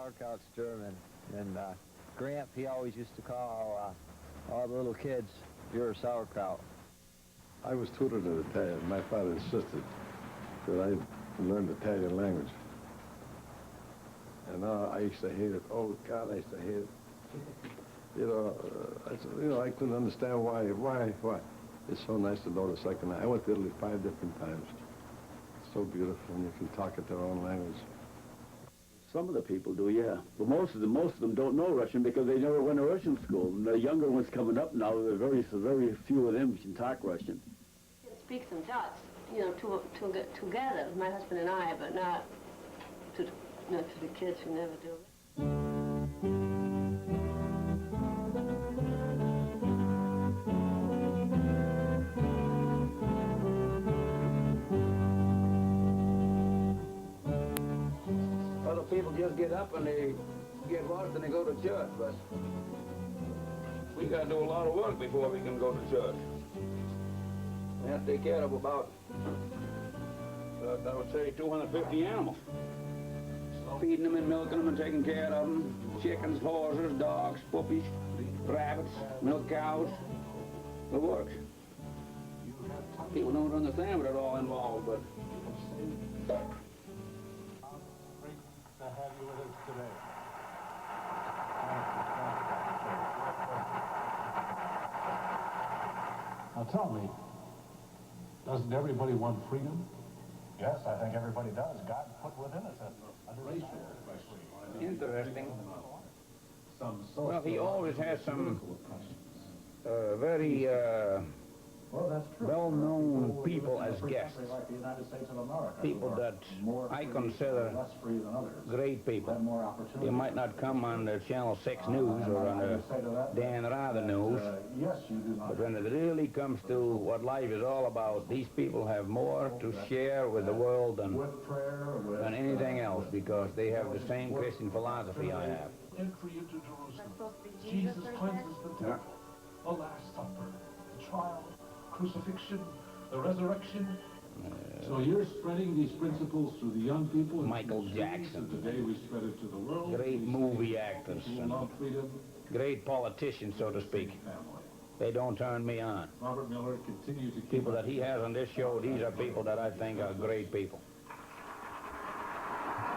sauerkraut's German. And Gramp, he always used to call all the little kids, "You're sauerkraut." I was tutored in Italian. My father insisted that I learn Italian language. And I used to hate it. Oh, God, I used to hate it. I couldn't understand why. It's so nice to know the second language. I went to Italy 5 different times. It's so beautiful, and you can talk at their own language. Some of the people do, yeah. But most of them don't know Russian because they never went to Russian school. And the younger ones coming up now, there are very few of them can talk Russian. We can speak some Dutch, together, my husband and I, but not to the kids who never do it. Other people just get up and they get lost and they go to church, but we got to do a lot of work before we can go to church. We have to take care of about, I would say, 250 animals. Feeding them and milking them and taking care of them. Chickens, horses, dogs, puppies, rabbits, milk cows. The works. People don't understand what it all involved, but... To have you with us today. Now tell me, doesn't everybody want freedom? Yes, I think everybody does. God put within us a racial, especially. Interesting. Well, he always has some very well-known people as guests. People that I consider great people. You might not come on the Channel 6 News or on the Dan Rather News, but when it really comes to what life is all about, these people have more to share with the world than anything else because they have the same Christian philosophy I have. Entry into Jerusalem. Jesus cleanses the temple. The Last Supper. The trial. Crucifixion, the resurrection. So you're spreading these principles to the young people. Michael Jackson. Today we spread it to the world. Great movie actors. Great politicians, so to speak. They don't turn me on. Robert Miller continued to keep people that he has on this show, these are people that I think are great people.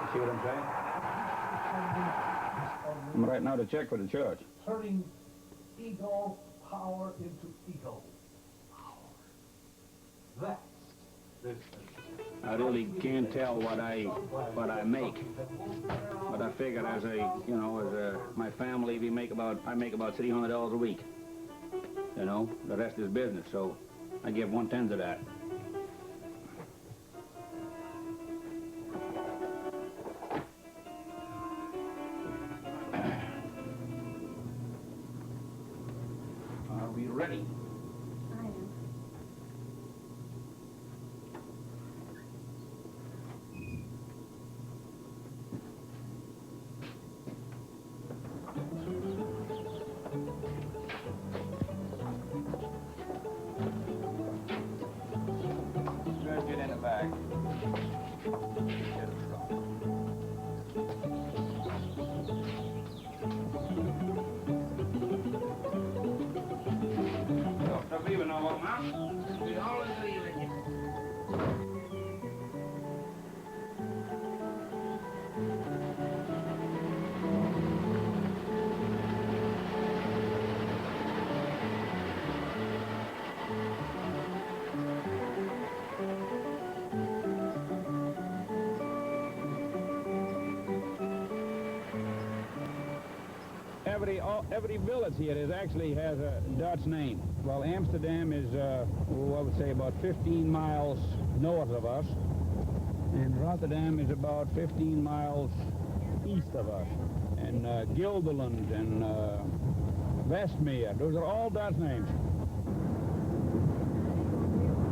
You see what I'm saying? I'm right now to check for the church. Turning ego power into ego. That's business. I really can't tell what I make, but I figure as my family, I make about $300 a week. You know, the rest is business, so I give 1/10 of that. Are we ready? Get in the bag. Stop leaving now, old man. We always leave it. Every village here actually has a Dutch name. Well, Amsterdam is, I would say, about 15 miles north of us, and Rotterdam is about 15 miles east of us, and Gelderland and Westmeer, those are all Dutch names.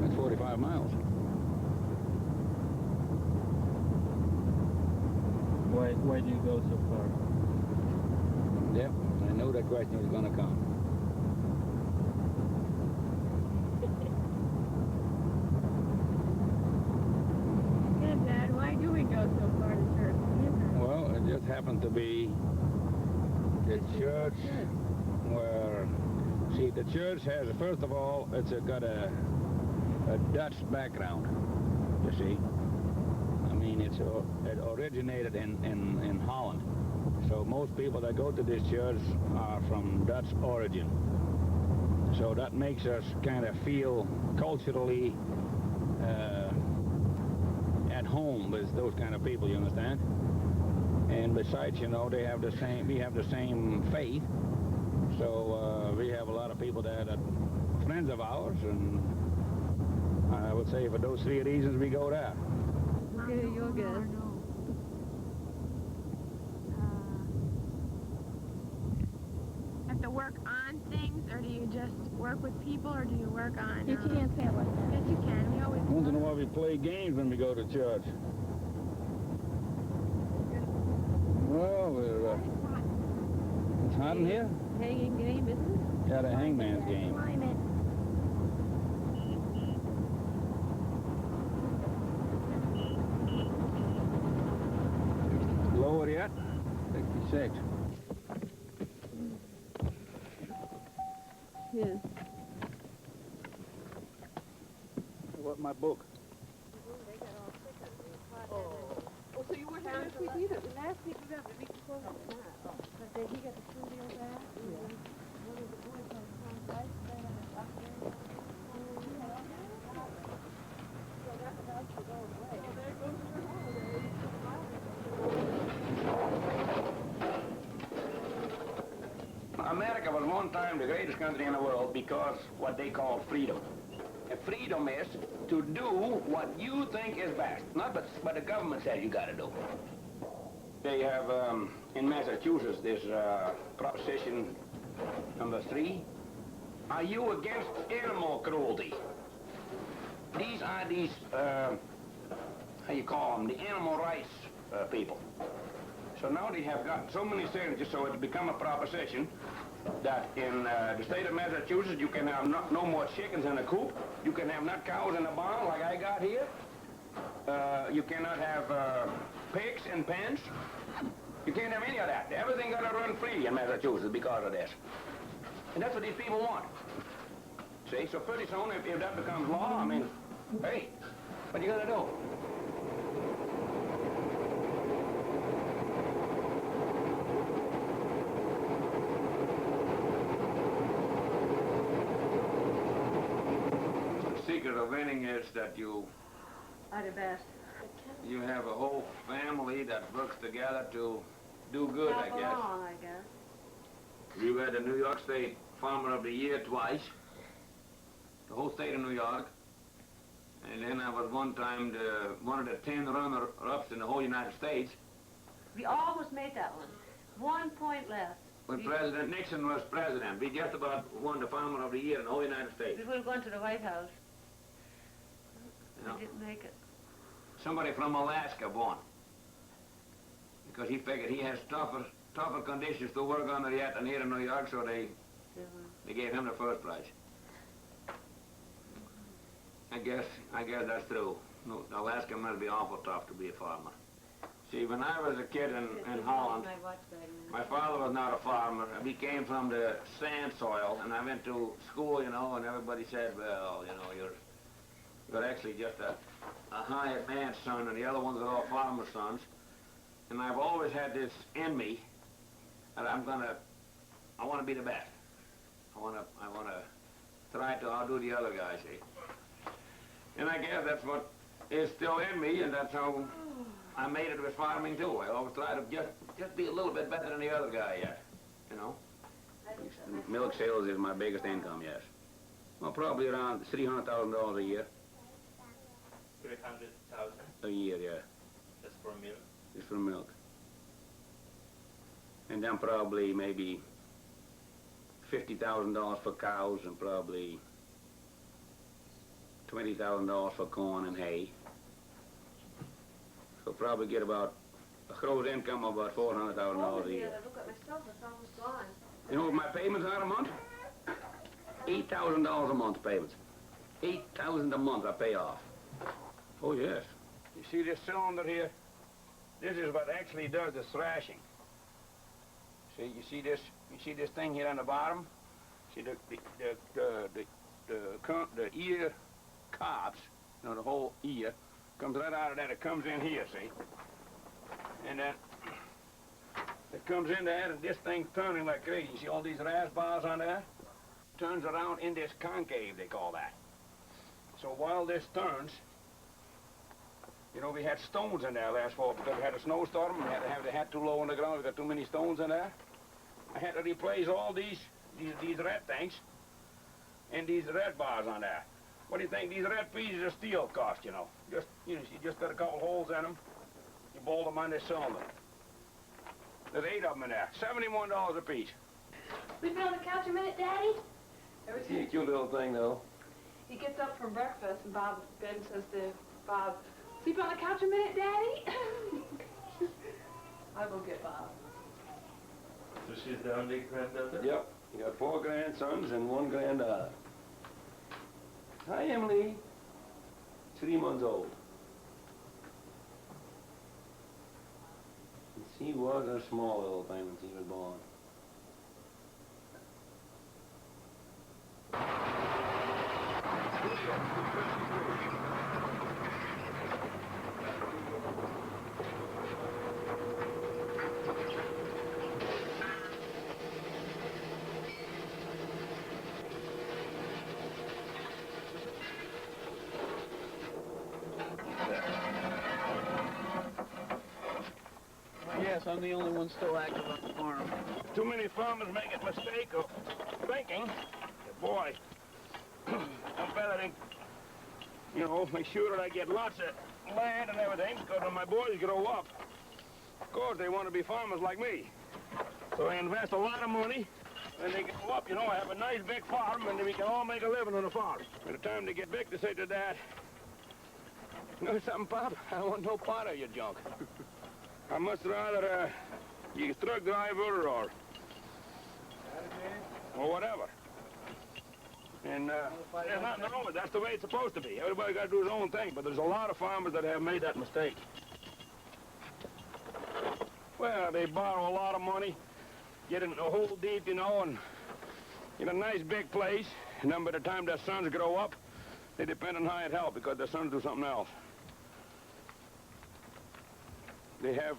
That's 45 miles. Why do you go so far? Yep, I knew that question was going to come. Good, Dad. Why do we go so far to church? Well, it just happens happened to be the church where, see, the church has, first of all, it's got a Dutch background, you see. I mean, it originated in Holland. So most people that go to this church are from Dutch origin. So that makes us kind of feel culturally at home with those kind of people, you understand? And besides, you know, we have the same faith. So we have a lot of people there that are friends of ours, and I would say for those three reasons we go there. Okay, you're good. Have to work on things, or do you just work with people, or do you work on... You can't say it like that. Yes, you can. We always... Once in a while we play games when we go to church. Well, it's hot in here. Hanging game, isn't it? Yeah, the hangman's game. Climate. Lower yet? 66. Yes. What, my book? Oh, so you weren't here last week either? Last week we got the week before that. But then he got the studio back. Yeah. One of the boys had some lights there up there. So that's about to go away. Well, there goes your holiday. America was one time the greatest country in the world because what they call freedom. And freedom is to do what you think is best, not what the government says you got to do. They have in Massachusetts this proposition number 3. Are you against animal cruelty? These are how you call them, the animal rights people. So now they have got so many signatures, so it's become a proposition that in the state of Massachusetts you can have no more chickens in a coop. You can have not cows in a barn like I got here. You cannot have pigs in pens. You can't have any of that. Everything got to run free in Massachusetts because of this. And that's what these people want. See, so pretty soon if that becomes law, I mean, hey, what you gonna do? The secret of winning is that you Are the best. have a whole family that works together to do good, I guess. Along, I guess. We were the New York State Farmer of the Year twice, the whole state of New York. And then I was one time one of the 10 runner-ups in the whole United States. We almost made that one. 1 point less. When President Nixon was president, we just about won the Farmer of the Year in the whole United States. We would have gone to the White House. Yeah. We didn't make it. Somebody from Alaska won. Because he figured he has tougher conditions to work under yet than here in New York, so they gave him the first prize. I guess that's true. No, Alaska must be awful tough to be a farmer. See, when I was a kid in Holland, my father was not a farmer. We came from the sand soil, and I went to school, you know, and everybody said, well, you know, you're actually just a hired man's son, and the other ones are all farmer sons. And I've always had this in me that I want to be the best. I want to try to outdo the other guys, see. And I guess that's what is still in me, and that's how I made it with farming too. I always try to just be a little bit better than the other guy, yes. You know? Milk sales is my biggest income, yes. Well, probably around $300,000 a year. 300,000? A year, yeah. Just for milk? Just for milk. And then probably maybe $50,000 for cows and probably $20,000 for corn and hay. So probably get about a gross income of about $400,000 a year. Look at myself, it's almost gone. You know what my payments are a month? $8,000 a month payments. $8,000 a month I pay off. Oh yes. You see this cylinder here? This is what actually does the thrashing. See, you see this thing here on the bottom? See the ear cobs, you know, the whole ear comes right out of that. It comes in here, see? And then it comes in there, and this thing's turning like crazy. You see all these raspberries on there? Turns around in this concave, they call that. So while this turns, you know, we had stones in there last fall because we had a snowstorm. We had to have the hat too low on the ground. We got too many stones in there. I had to replace all these red things and these red bars on there. What do you think these red pieces of steel cost, you know? You just got a couple holes in them. You bolt them on this cylinder. There's 8 of them in there. $71 a piece. Sleeping on the couch a minute, Daddy? He's a cute little thing, though. He gets up from breakfast, and Ben says to Bob, sleep on the couch a minute, Daddy? I'll go get Bob. So she's the only granddaughter? Yep. You got 4 grandsons and 1 granddaughter. Hi, Emily. 3 months old. She was a small little thing when she was born. Yes, I'm the only one still active on the farm. Too many farmers make a mistake of thinking, boy, I'm better than, you know, make sure that I get lots of land and everything, because when my boys grow up, of course they want to be farmers like me. So they invest a lot of money, and they grow up, you know, have a nice big farm, and then we can all make a living on the farm. By the time they get big, they say to Dad, you know something, Pop? I don't want no part of your junk. I much rather be a truck driver or whatever. And there's nothing wrong with it. That's the way it's supposed to be. Everybody got to do his own thing, but there's a lot of farmers that have made that mistake. Well, they borrow a lot of money, get in a hole deep, you know, and get a nice big place, and then by the time their sons grow up, they depend on hired help because their sons do something else. They have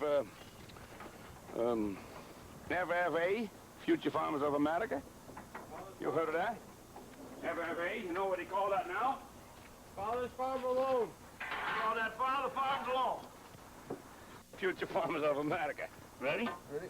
FFA, Future Farmers of America. You heard of that? FFA, you know what they call that now? Father's Farm Alone. They call that Father Farms Alone. Future Farmers of America. Ready? Ready.